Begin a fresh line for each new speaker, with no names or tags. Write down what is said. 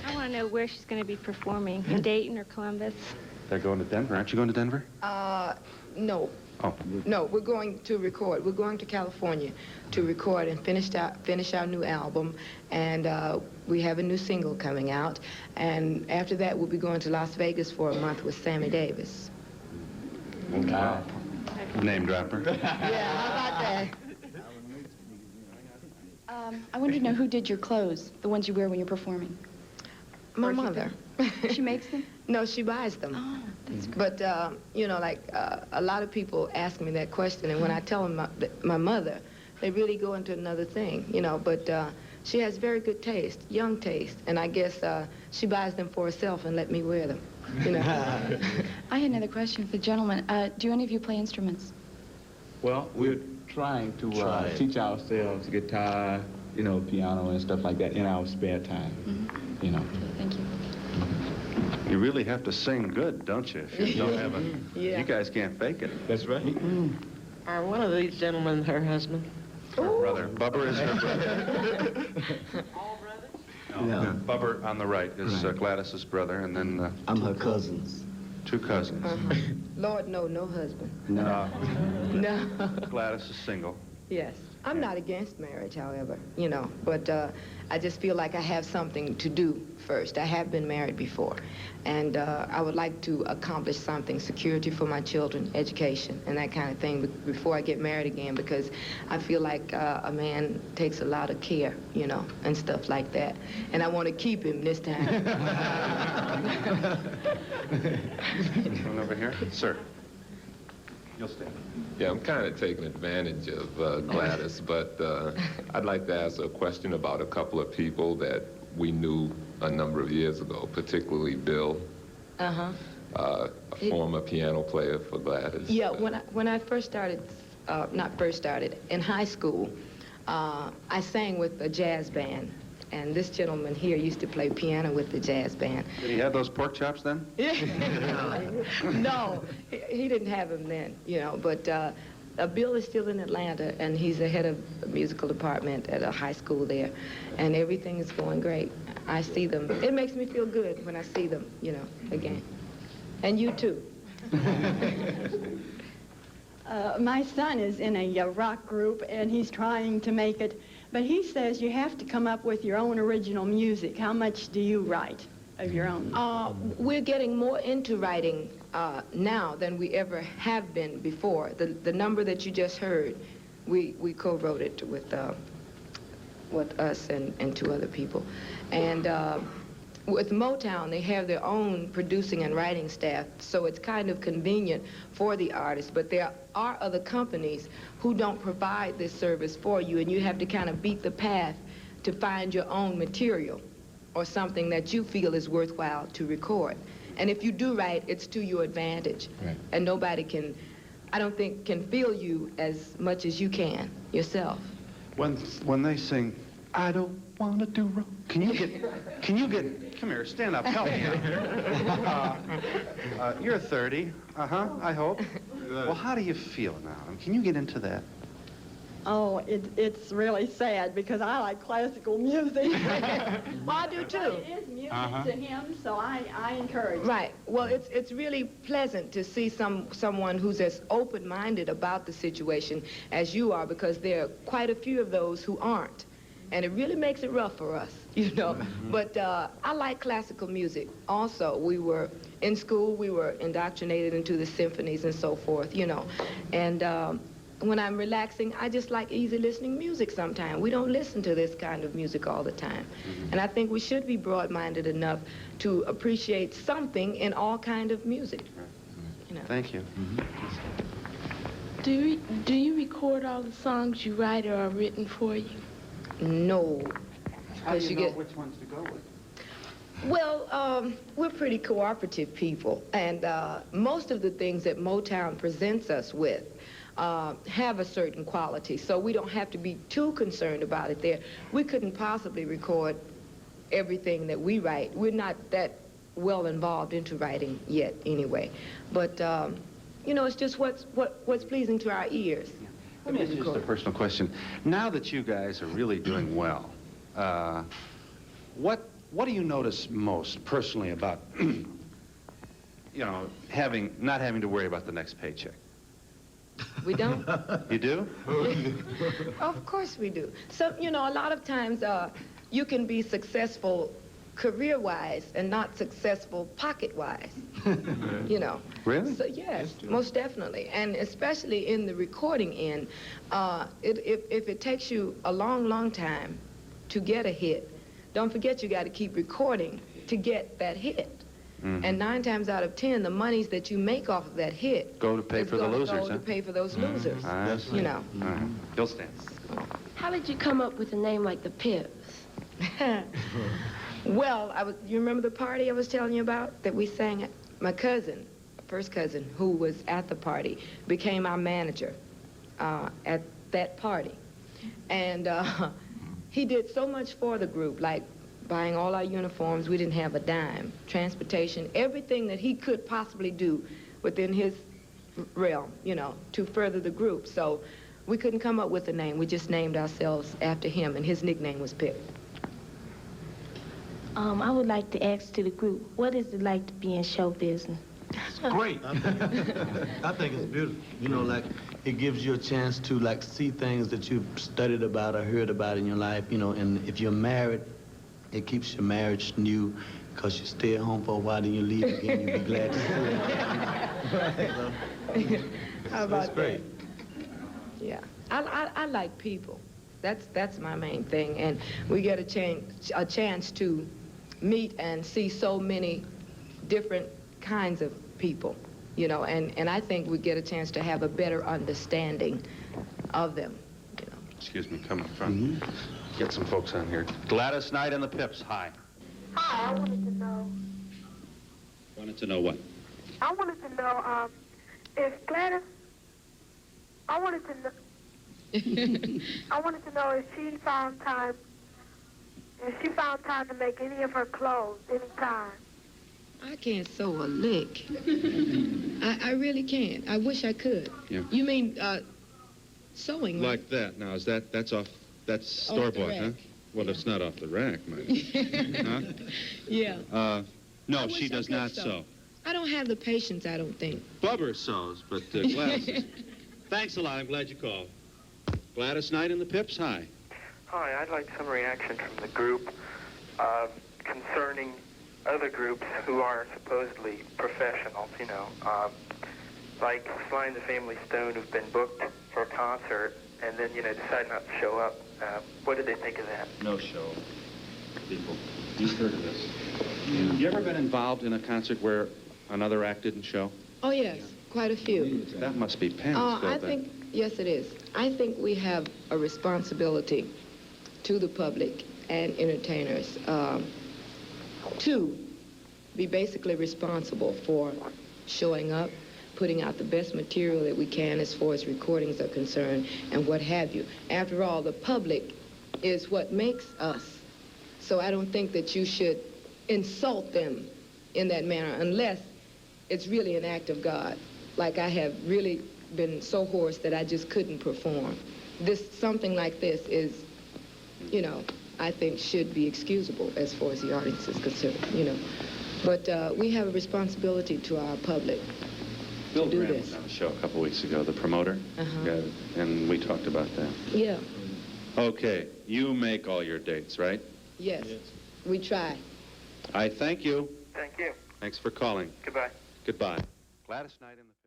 I want to know where she's going to be performing, in Dayton or Columbus.
They're going to Denver. Aren't you going to Denver?
No.
Oh.
No, we're going to record. We're going to California to record and finish our new album. And we have a new single coming out. And after that, we'll be going to Las Vegas for a month with Sammy Davis.
Wow. Name dropper.
Yeah, how about that?
I wanted to know who did your clothes, the ones you wear when you're performing.
My mother.
She makes them?
No, she buys them.
Oh, that's great.
But, you know, like, a lot of people ask me that question, and when I tell them my mother, they really go into another thing, you know, but she has very good taste, young taste, and I guess she buys them for herself and let me wear them, you know.
I had another question for the gentleman. Do any of you play instruments?
Well, we're trying to teach ourselves guitar, you know, piano and stuff like that in our spare time, you know.
Thank you.
You really have to sing good, don't you? If you don't have a...
Yeah.
You guys can't fake it.
That's right.
Are one of these gentlemen her husband?
Her brother. Bubber is her brother.
All brothers?
No.
Yeah.
Bubber on the right is
Right.
Gladys's brother, and then
I'm her cousins.
two cousins.
Lord, no husband.
No.
No.
Gladys is single.
Yes. I'm not against marriage, however, you know, but I just feel like I have something to do first. I have been married before, and I would like to accomplish something, security for my children, education, and that kind of thing before I get married again, because I feel like a man takes a lot of care, you know, and stuff like that, and I want to keep him this time.
One over here. Sir. You'll stand.
Yeah, I'm kind of taking advantage of Gladys, but I'd like to ask a question about a couple of people that we knew a number of years ago, particularly Bill, a former piano player for Gladys.
Yeah, when I first started, in high school, I sang with a jazz band. And this gentleman here used to play piano with the jazz band.
Did he have those pork chops then?
No, he didn't have them then, you know, but Bill is still in Atlanta, and he's the head of the musical department at a high school there, and everything is going great. I see them. It makes me feel good when I see them, you know, again. And you too.
My son is in a rock group, and he's trying to make it. But he says you have to come up with your own original music. How much do you write of your own?
We're getting more into writing now than we ever have been before. The number that you just heard, we co-wrote it with us and two other people. And with Motown, they have their own producing and writing staff, so it's kind of convenient for the artists, but there are other companies who don't provide this service for you, and you have to kind of beat the path to find your own material or something that you feel is worthwhile to record. And if you do write, it's to your advantage.
Right.
And nobody can, I don't think, can feel you as much as you can yourself.
When they sing, I don't want to do wrong. Can you get, come here, stand up, help me. You're 30, I hope. Well, how do you feel now? Can you get into that?
Oh, it's really sad because I like classical music.
Well, I do too.
It is music to him, so I encourage it.
Right. Well, it's really pleasant to see someone who's as open-minded about the situation as you are, because there are quite a few of those who aren't. And it really makes it rough for us, you know. But I like classical music. Also, we were in school, we were indoctrinated into the symphonies and so forth, you know. And when I'm relaxing, I just like easy listening music sometimes. We don't listen to this kind of music all the time. And I think we should be broad-minded enough to appreciate something in all kind of music. You know.
Thank you.
Do you record all the songs you write or are written for you?
No.
How do you know
get
which ones to go with?
Well, we're pretty cooperative people, and most of the things that Motown presents us with have a certain quality, so we don't have to be too concerned about it there. We couldn't possibly record everything that we write. We're not that well involved into writing yet anyway, but you know, it's just what's pleasing to our ears.
Let me ask you just a personal question. Now that you guys are really doing well, What do you notice most personally about, not having to worry about the next paycheck?
We don't?
You do?
Of course we do. So, a lot of times you can be successful career-wise and not successful pocket-wise,
Really?
So, yes, most definitely. And especially in the recording end, if it takes you a long, long time to get a hit, don't forget you got to keep recording to get that hit. And 9 times out of 10, the monies that you make off of that hit
Go to pay for the losers,
go to pay for those losers.
Bill Stan.
How did you come up with a name like the Pips?
Well, you remember the party I was telling you about that we sang at? My cousin, first cousin, who was at the party, became our manager at that party. And he did so much for the group, like buying all our uniforms. We didn't have a dime. Transportation, everything that he could possibly do within his realm, to further the group. So we couldn't come up with a name. We just named ourselves after him, and his nickname was Pip.
I would like to ask to the group, what is it like to be in show business?
Great. I think it's beautiful. Like, it gives you a chance to, like, see things that you've studied about or heard about in your life, and if you're married, it keeps your marriage new because you stay at home for a while, then you leave again, you'll be glad to see it.
How about
That's great.
that? Yeah. I like people. That's my main thing. And we get a chance to meet and see so many different kinds of people, and I think we get a chance to have a better understanding of them,
Excuse me, come up front. Get some folks on here. Gladys Knight and the Pips, hi.
Hi, I wanted to know.
Wanted to know what?
I wanted to know if Gladys. I wanted to know. I wanted to know if she found time. If she found time to make any of her clothes anytime.
I can't sew a lick. I really can't. I wish I could.
Yeah.
You mean sewing, right?
Like that. Now, that's
the
store-bought, huh?
rack.
Well, it's not off the rack, maybe. Huh?
Yeah.
No,
I wish
she
I
does
could
not
sew.
sew.
I don't have the patience, I don't think.
Bubber sews, but Gladys is... Thanks a lot. I'm glad you called. Gladys Knight and the Pips, hi.
Hi, I'd like some reaction from the group concerning other groups who are supposedly professionals, like Sly and the Family Stone, who've been booked for a concert and then, decide not to show up. What did they think of that?
No show. People. You've heard of this. You ever been involved in a concert where another act didn't show?
Oh, yes, quite a few.
That must be painful.
I think, yes, it is. I think we have a responsibility to the public and entertainers to be basically responsible for showing up, putting out the best material that we can as far as recordings are concerned and what have you. After all, the public is what makes us. So I don't think that you should insult them in that manner unless it's really an act of God. Like I have really been so hoarse that I just couldn't perform. Something like this is, I think should be excusable as far as the audience is concerned, But we have a responsibility to our public
Bill
to do
Graham
this.
was on a show a couple weeks ago, the promoter. Yeah, and we talked about that.
Yeah,
Okay, you make all your dates, right?
yes, we try.
I thank you.
Thank you.
Thanks for calling.
Goodbye.
Goodbye. Gladys Knight in the